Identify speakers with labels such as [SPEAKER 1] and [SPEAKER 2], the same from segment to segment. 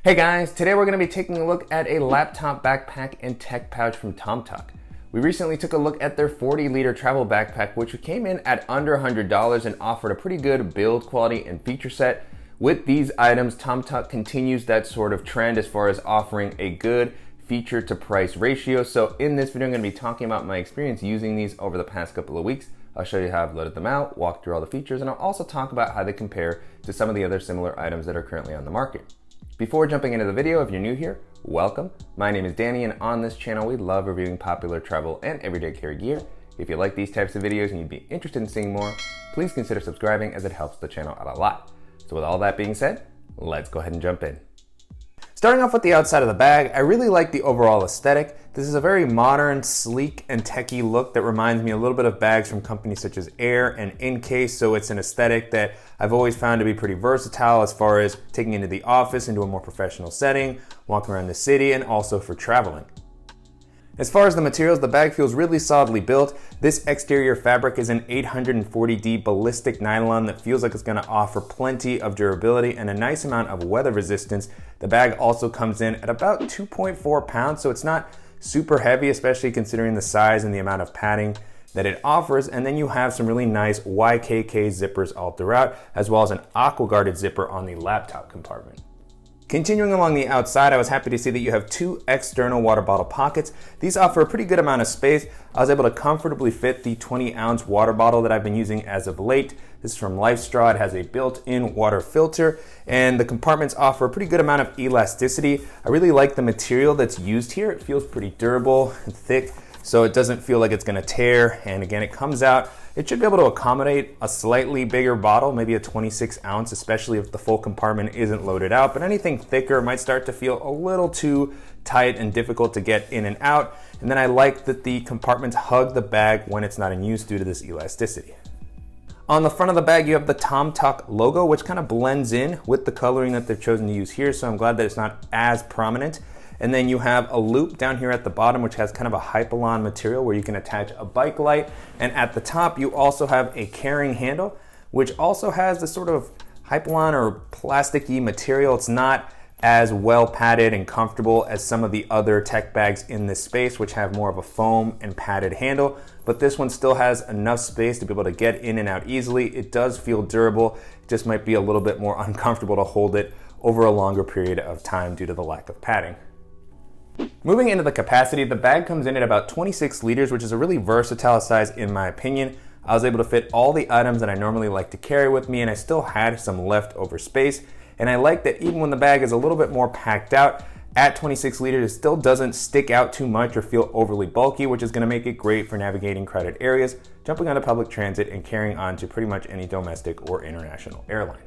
[SPEAKER 1] Hey guys, today we're going to be taking a look at a laptop backpack and tech pouch from tomtoc. We recently took a look at their 40-liter travel backpack, which came in at under $100 and offered a pretty good build quality and feature set. With these items, tomtoc continues that sort of trend as far as offering a good feature to price ratio. So in this video, I'm going to be talking about my experience using these over the past couple of weeks. I'll show you how I've loaded them out, walk through all the features, and I'll also talk about how they compare to some of the other similar items that are currently on the market. Before jumping into the video, if you're new here, welcome. My name is Danny, and on this channel, we love reviewing popular travel and everyday carry gear. If you like these types of videos and you'd be interested in seeing more, please consider subscribing as it helps the channel out a lot. So with all that being said, let's go ahead and jump in. Starting off with the outside of the bag, I really like the overall aesthetic. This is a very modern, sleek, and techy look that reminds me a little bit of bags from companies such as Air and Incase, so it's an aesthetic that I've always found to be pretty versatile as far as taking into the office, into a more professional setting, walking around the city, and also for traveling. As far as the materials, the bag feels really solidly built. This exterior fabric is an 840D ballistic nylon that feels like it's going to offer plenty of durability and a nice amount of weather resistance. The bag also comes in at about 2.4 pounds, so it's not super heavy, especially considering the size and the amount of padding that it offers. And then you have some really nice YKK zippers all throughout, as well as an aqua guarded zipper on the laptop compartment. Continuing along the outside, I was happy to see that you have two external water bottle pockets. These offer a pretty good amount of space. I was able to comfortably fit the 20-ounce water bottle that I've been using as of late. This is from LifeStraw. It has a built-in water filter, and the compartments offer a pretty good amount of elasticity. I really like the material that's used here. It feels pretty durable and thick, so it doesn't feel like it's going to tear. And again, it comes out. It should be able to accommodate a slightly bigger bottle, maybe a 26 ounce, especially if the full compartment isn't loaded out. But anything thicker might start to feel a little too tight and difficult to get in and out. And then I like that the compartments hug the bag when it's not in use due to this elasticity. On the front of the bag, you have the tomtoc logo, which kind of blends in with the coloring that they've chosen to use here. So I'm glad that it's not as prominent. And then you have a loop down here at the bottom, which has kind of a Hypalon material where you can attach a bike light. And at the top, you also have a carrying handle, which also has this sort of Hypalon or plasticky material. It's not as well padded and comfortable as some of the other tech bags in this space, which have more of a foam and padded handle. But this one still has enough space to be able to get in and out easily. It does feel durable. It just might be a little bit more uncomfortable to hold it over a longer period of time due to the lack of padding. Moving into the capacity, the bag comes in at about 26 liters, which is a really versatile size in my opinion. I was able to fit all the items that I normally like to carry with me, and I still had some leftover space. And I like that even when the bag is a little bit more packed out, at 26 liters, it still doesn't stick out too much or feel overly bulky, which is going to make it great for navigating crowded areas, jumping onto public transit, and carrying on to pretty much any domestic or international airline.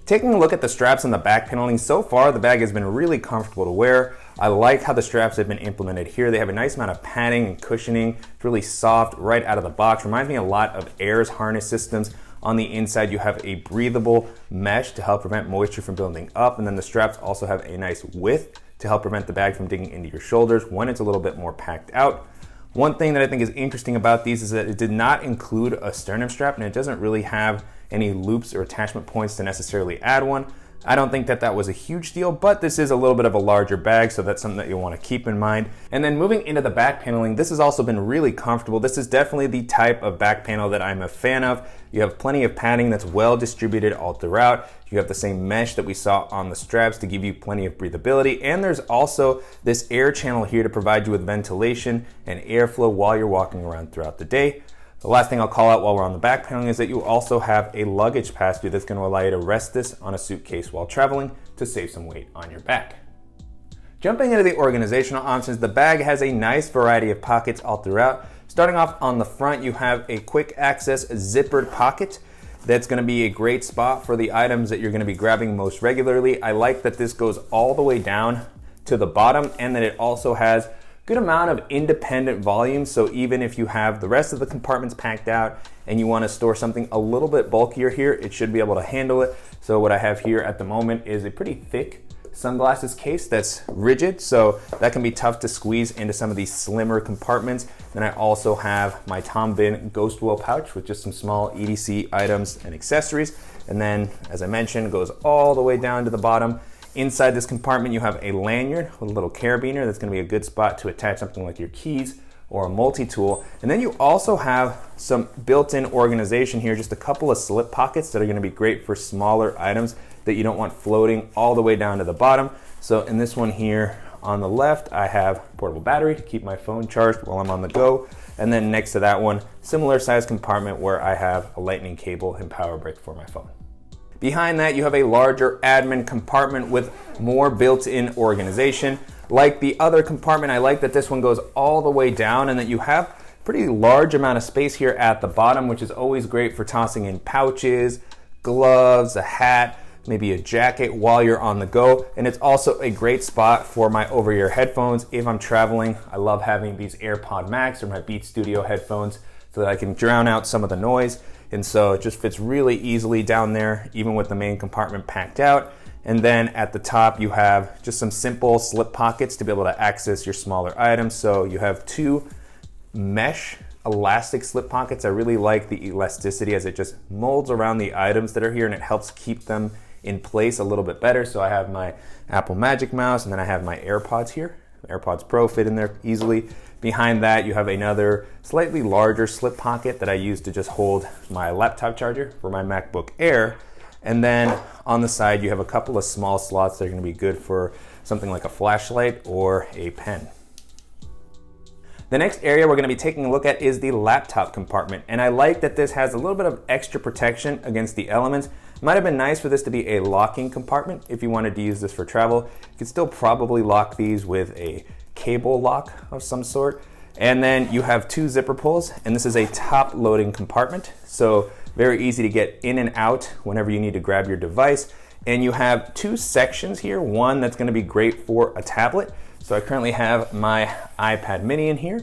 [SPEAKER 1] Taking a look at the straps and the back paneling, so far the bag has been really comfortable to wear. I like how the straps have been implemented here. They have a nice amount of padding and cushioning. It's really soft right out of the box. Reminds me a lot of Air's harness systems. On the inside, you have a breathable mesh to help prevent moisture from building up. And then the straps also have a nice width to help prevent the bag from digging into your shoulders when it's a little bit more packed out. One thing that I think is interesting about these is that it did not include a sternum strap, and it doesn't really have any loops or attachment points to necessarily add one. I don't think that was a huge deal, but this is a little bit of a larger bag, so that's something that you'll want to keep in mind. And then moving into the back paneling, this has also been really comfortable. This is definitely the type of back panel that I'm a fan of. You have plenty of padding that's well distributed all throughout. You have the same mesh that we saw on the straps to give you plenty of breathability. And there's also this air channel here to provide you with ventilation and airflow while you're walking around throughout the day. The last thing I'll call out while we're on the back paneling is that you also have a luggage pass-through that's going to allow you to rest this on a suitcase while traveling to save some weight on your back. Jumping into the organizational options, the bag has a nice variety of pockets all throughout. Starting off on the front, you have a quick access zippered pocket. That's going to be a great spot for the items that you're going to be grabbing most regularly. I like that this goes all the way down to the bottom, and that it also has good amount of independent volume, so even if you have the rest of the compartments packed out and you want to store something a little bit bulkier here, it should be able to handle it. So what I have here at the moment is a pretty thick sunglasses case that's rigid, so that can be tough to squeeze into some of these slimmer compartments. Then I also have my Tom Bin Ghost Wheel pouch with just some small EDC items and accessories. And then, as I mentioned, it goes all the way down to the bottom Inside this compartment, you have a lanyard with a little carabiner. That's going to be a good spot to attach something like your keys or a multi-tool. And then you also have some built-in organization here, just a couple of slip pockets that are going to be great for smaller items that you don't want floating all the way down to the bottom. So in this one here on the left, I have portable battery to keep my phone charged while I'm on the go. And then next to that one, similar size compartment where I have a lightning cable and power brick for my phone. Behind that, you have a larger admin compartment with more built-in organization. Like the other compartment, I like that this one goes all the way down and that you have a pretty large amount of space here at the bottom, which is always great for tossing in pouches, gloves, a hat, maybe a jacket while you're on the go. And it's also a great spot for my over-ear headphones. If I'm traveling, I love having these AirPod Max or my Beats Studio headphones so that I can drown out some of the noise. And so it just fits really easily down there, even with the main compartment packed out. And then at the top, you have just some simple slip pockets to be able to access your smaller items. So you have two mesh elastic slip pockets. I really like the elasticity as it just molds around the items that are here and it helps keep them in place a little bit better. So I have my Apple Magic Mouse and then I have my AirPods here. AirPods Pro fit in there easily. Behind that, you have another slightly larger slip pocket that I use to just hold my laptop charger for my MacBook Air. And then on the side, you have a couple of small slots that are going to be good for something like a flashlight or a pen. The next area we're going to be taking a look at is the laptop compartment. And I like that this has a little bit of extra protection against the elements. It might have been nice for this to be a locking compartment if you wanted to use this for travel. You could still probably lock these with a cable lock of some sort. And then you have two zipper pulls, and this is a top loading compartment. So very easy to get in and out whenever you need to grab your device. And you have two sections here. One that's going to be great for a tablet. So I currently have my iPad mini in here,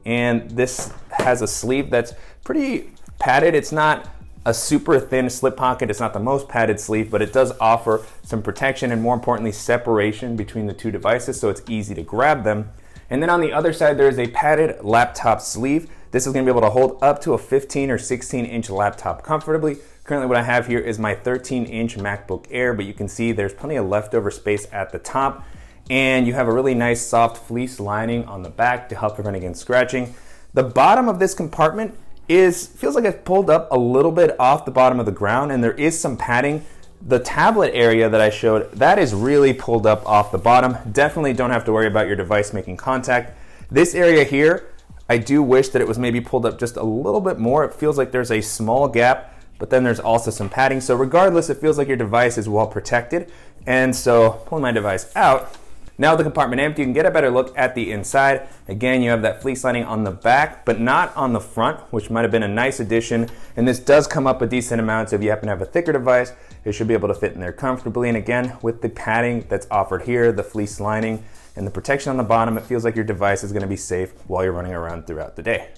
[SPEAKER 1] and this has a sleeve that's pretty padded. It's not a super thin slip pocket. It's not the most padded sleeve, but it does offer some protection and more importantly, separation between the two devices so it's easy to grab them. And then on the other side, there is a padded laptop sleeve. This is going to be able to hold up to a 15 or 16 inch laptop comfortably. Currently what I have here is my 13 inch MacBook Air, but you can see there's plenty of leftover space at the top. And you have a really nice soft fleece lining on the back to help prevent against scratching. The bottom of this compartment feels like it's pulled up a little bit off the bottom of the ground, and there is some padding. The tablet area that I showed, that is really pulled up off the bottom. Definitely don't have to worry about your device making contact. This area here, I do wish that it was maybe pulled up just a little bit more. It feels like there's a small gap, but then there's also some padding. So regardless, it feels like your device is well protected. And so pulling my device out, now with the compartment empty, you can get a better look at the inside. Again, you have that fleece lining on the back, but not on the front, which might have been a nice addition. And this does come up a decent amount, so if you happen to have a thicker device, it should be able to fit in there comfortably. And again, with the padding that's offered here, the fleece lining, and the protection on the bottom, it feels like your device is going to be safe while you're running around throughout the day.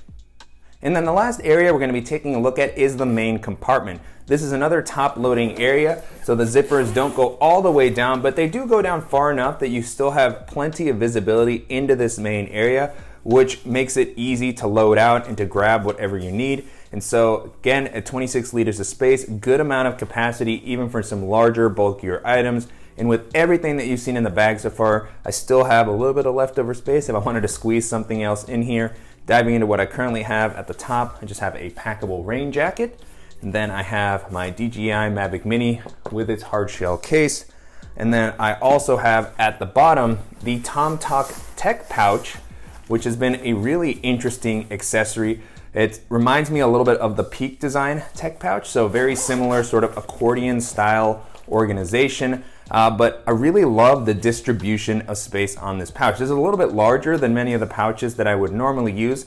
[SPEAKER 1] And then the last area we're going to be taking a look at is the main compartment. This is another top loading area, so the zippers don't go all the way down, but they do go down far enough that you still have plenty of visibility into this main area, which makes it easy to load out and to grab whatever you need. And so again, at 26 liters of space, good amount of capacity even for some larger, bulkier items. And with everything that you've seen in the bag so far, I still have a little bit of leftover space if I wanted to squeeze something else in here. Diving into what I currently have at the top, I just have a packable rain jacket. And then I have my DJI Mavic Mini with its hard shell case. And then I also have at the bottom the tomtoc tech pouch, which has been a really interesting accessory. It reminds me a little bit of the Peak Design tech pouch, so very similar sort of accordion style organization. But I really love the distribution of space on this pouch. This is a little bit larger than many of the pouches that I would normally use.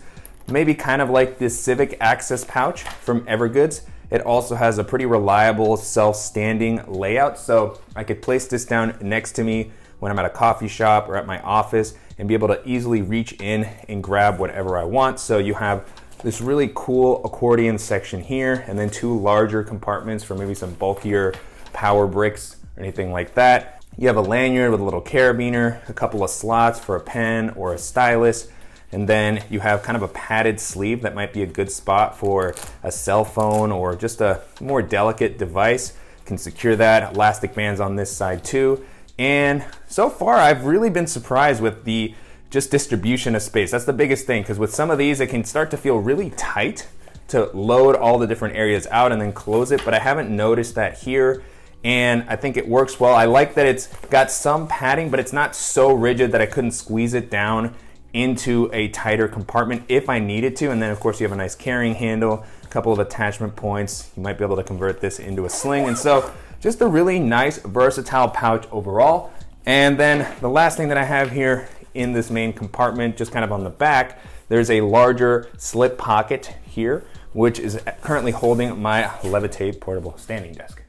[SPEAKER 1] Maybe kind of like this Civic Access pouch from Evergoods. It also has a pretty reliable self-standing layout, so I could place this down next to me when I'm at a coffee shop or at my office and be able to easily reach in and grab whatever I want. So you have this really cool accordion section here, and then two larger compartments for maybe some bulkier power bricks or anything like that. You have a lanyard with a little carabiner, a couple of slots for a pen or a stylus, and then you have kind of a padded sleeve that might be a good spot for a cell phone or just a more delicate device. You can secure that. Elastic bands on this side too. And so far, I've really been surprised with the just distribution of space. That's the biggest thing, because with some of these, it can start to feel really tight to load all the different areas out and then close it, but I haven't noticed that here, and I think it works well. I like that it's got some padding, but it's not so rigid that I couldn't squeeze it down into a tighter compartment if I needed to. And then of course you have a nice carrying handle, a couple of attachment points. You might be able to convert this into a sling. And so just a really nice versatile pouch overall. And then the last thing that I have here in this main compartment, just kind of on the back, there's a larger slip pocket here, which is currently holding my Levitate portable standing desk.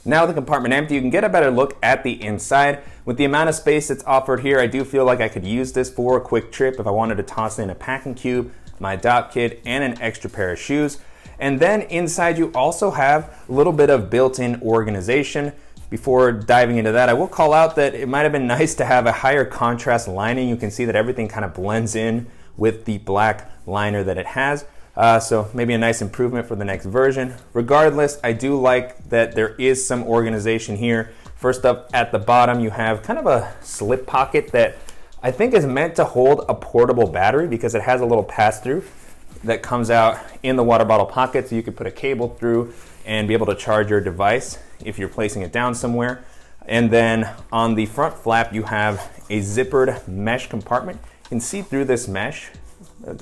[SPEAKER 1] Now with the compartment empty, you can get a better look at the inside. With the amount of space that's offered here, I do feel like I could use this for a quick trip if I wanted to toss in a packing cube, my dock kit, and an extra pair of shoes. And then inside you also have a little bit of built-in organization. Before diving into that, I will call out that it might have been nice to have a higher contrast lining. You can see that everything kind of blends in with the black liner that it has. So maybe a nice improvement for the next version. Regardless, I do like that there is some organization here. First up at the bottom, you have kind of a slip pocket that I think is meant to hold a portable battery, because it has a little pass-through that comes out in the water bottle pocket, so you could put a cable through and be able to charge your device if you're placing it down somewhere. And then on the front flap, you have a zippered mesh compartment. You can see through this mesh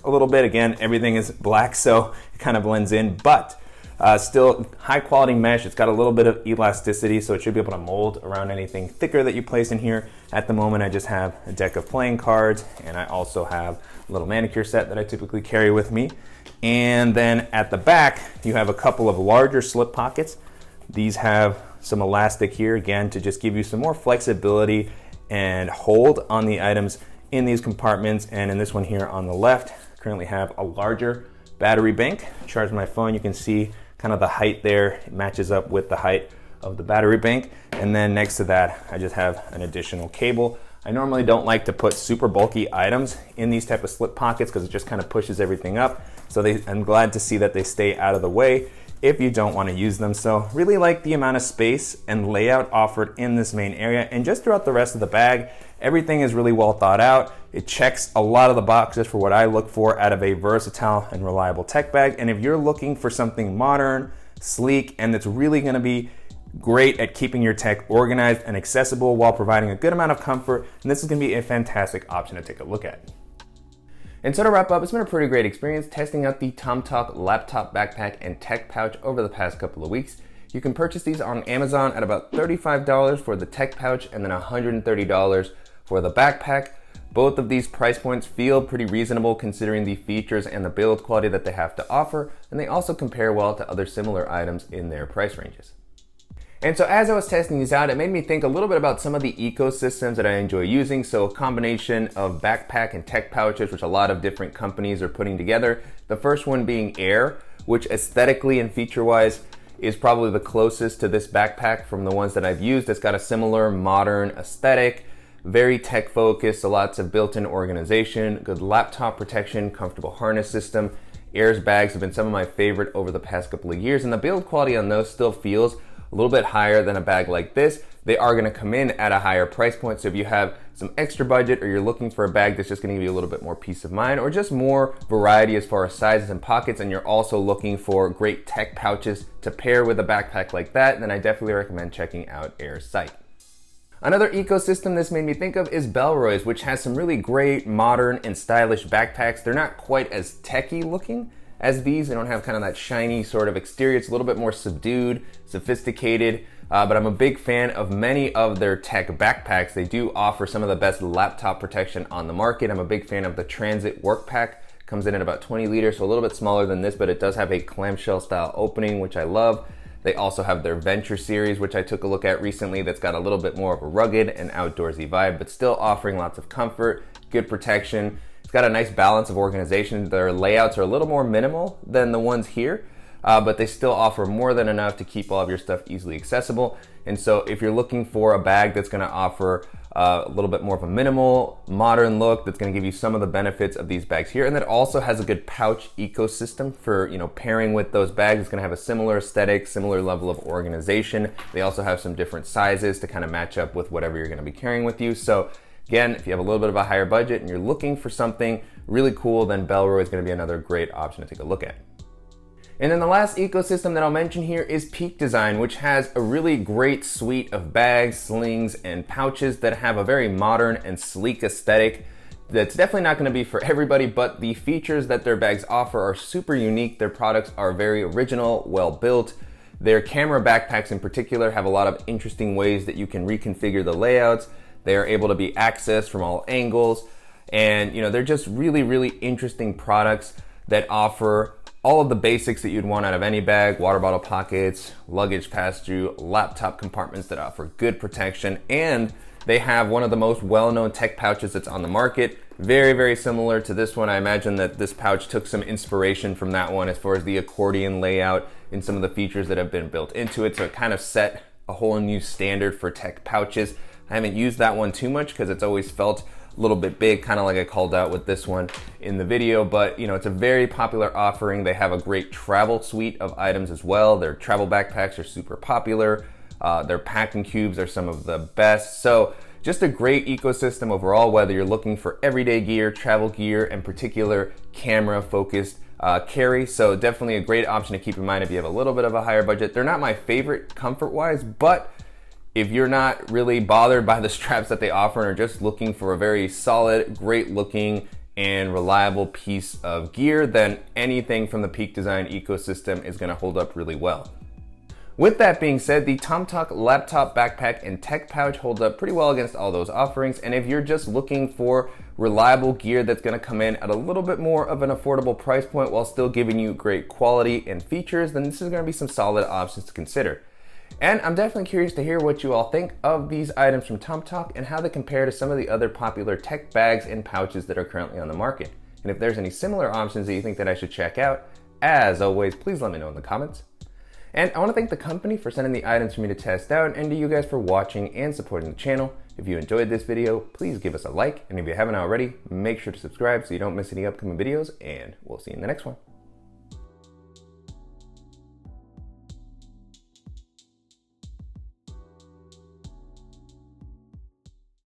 [SPEAKER 1] a little bit. Again, everything is black, so it kind of blends in, but still high quality mesh. It's got a little bit of elasticity, so it should be able to mold around anything thicker that you place in here. At the moment, I just have a deck of playing cards, and I also have a little manicure set that I typically carry with me. And then at the back, you have a couple of larger slip pockets. These have some elastic here, again, to just give you some more flexibility and hold on the items in these compartments. And in this one here on the left, I currently have a larger battery bank. Charge my phone, you can see kind of the height there. It matches up with the height of the battery bank. And then next to that, I just have an additional cable. I normally don't like to put super bulky items in these type of slip pockets because it just kind of pushes everything up. So I'm glad to see that they stay out of the way if you don't want to use them. So really like the amount of space and layout offered in this main area, and just throughout the rest of the bag, everything is really well thought out. It checks a lot of the boxes for what I look for out of a versatile and reliable tech bag. And if you're looking for something modern, sleek, and that's really going to be great at keeping your tech organized and accessible while providing a good amount of comfort, and this is going to be a fantastic option to take a look at. And so to wrap up, it's been a pretty great experience testing out the tomtoc laptop backpack and tech pouch over the past couple of weeks. You can purchase these on Amazon at about $35 for the tech pouch and then $130 for the backpack. Both of these price points feel pretty reasonable considering the features and the build quality that they have to offer, and they also compare well to other similar items in their price ranges. And so as I was testing these out, it made me think a little bit about some of the ecosystems that I enjoy using. So a combination of backpack and tech pouches, which a lot of different companies are putting together. The first one being Air, which aesthetically and feature-wise is probably the closest to this backpack from the ones that I've used. It's got a similar modern aesthetic, very tech focused, so lots of built-in organization, good laptop protection, comfortable harness system. Air's bags have been some of my favorite over the past couple of years, and the build quality on those still feels a little bit higher than a bag like this. They are going to come in at a higher price point, so if you have some extra budget or you're looking for a bag that's just going to give you a little bit more peace of mind or just more variety as far as sizes and pockets, and you're also looking for great tech pouches to pair with a backpack like that, then I definitely recommend checking out Air's site. Another ecosystem this made me think of is Bellroy's, which has some really great modern and stylish backpacks. They're not quite as techy looking as these. They don't have kind of that shiny sort of exterior. It's a little bit more subdued, sophisticated, but I'm a big fan of many of their tech backpacks. They do offer some of the best laptop protection on the market. I'm a big fan of the Transit Work Pack. Comes in at about 20 liters, so a little bit smaller than this, but it does have a clamshell style opening, which I love. They also have their Venture series, which I took a look at recently, that's got a little bit more of a rugged and outdoorsy vibe, but still offering lots of comfort, good protection. It's got a nice balance of organization. Their layouts are a little more minimal than the ones here, but they still offer more than enough to keep all of your stuff easily accessible. And so if you're looking for a bag that's going to offer a little bit more of a minimal, modern look that's going to give you some of the benefits of these bags here. And that also has a good pouch ecosystem for, pairing with those bags. It's going to have a similar aesthetic, similar level of organization. They also have some different sizes to kind of match up with whatever you're going to be carrying with you. So again, if you have a little bit of a higher budget and you're looking for something really cool, then Bellroy is going to be another great option to take a look at. And then the last ecosystem that I'll mention here is Peak Design, which has a really great suite of bags, slings, and pouches that have a very modern and sleek aesthetic. That's definitely not going to be for everybody, but the features that their bags offer are super unique. Their products are very original, well built. Their camera backpacks in particular have a lot of interesting ways that you can reconfigure the layouts. They are able to be accessed from all angles, and they're just really, really interesting products that offer all of the basics that you'd want out of any bag: water bottle pockets, luggage pass-through, laptop compartments that offer good protection, and they have one of the most well-known tech pouches that's on the market. Very, very similar to this one. I imagine that this pouch took some inspiration from that one as far as the accordion layout and some of the features that have been built into it. So it kind of set a whole new standard for tech pouches. I haven't used that one too much because it's always felt a little bit big, kind of like I called out with this one in the video, but it's a very popular offering. They have a great travel suite of items as well. Their travel backpacks are super popular. Their packing cubes are some of the best. So just a great ecosystem overall, whether you're looking for everyday gear, travel gear, and particular camera focused carry. So definitely a great option to keep in mind if you have a little bit of a higher budget. They're not my favorite comfort wise, but if you're not really bothered by the straps that they offer and are just looking for a very solid, great looking, and reliable piece of gear, then anything from the Peak Design ecosystem is going to hold up really well. With that being said, the tomtoc laptop backpack and tech pouch holds up pretty well against all those offerings. And if you're just looking for reliable gear that's going to come in at a little bit more of an affordable price point while still giving you great quality and features, then this is going to be some solid options to consider. And I'm definitely curious to hear what you all think of these items from tomtoc and how they compare to some of the other popular tech bags and pouches that are currently on the market. And if there's any similar options that you think that I should check out, as always, please let me know in the comments. And I want to thank the company for sending the items for me to test out, and to you guys for watching and supporting the channel. If you enjoyed this video, please give us a like, and if you haven't already, make sure to subscribe so you don't miss any upcoming videos, and we'll see you in the next one.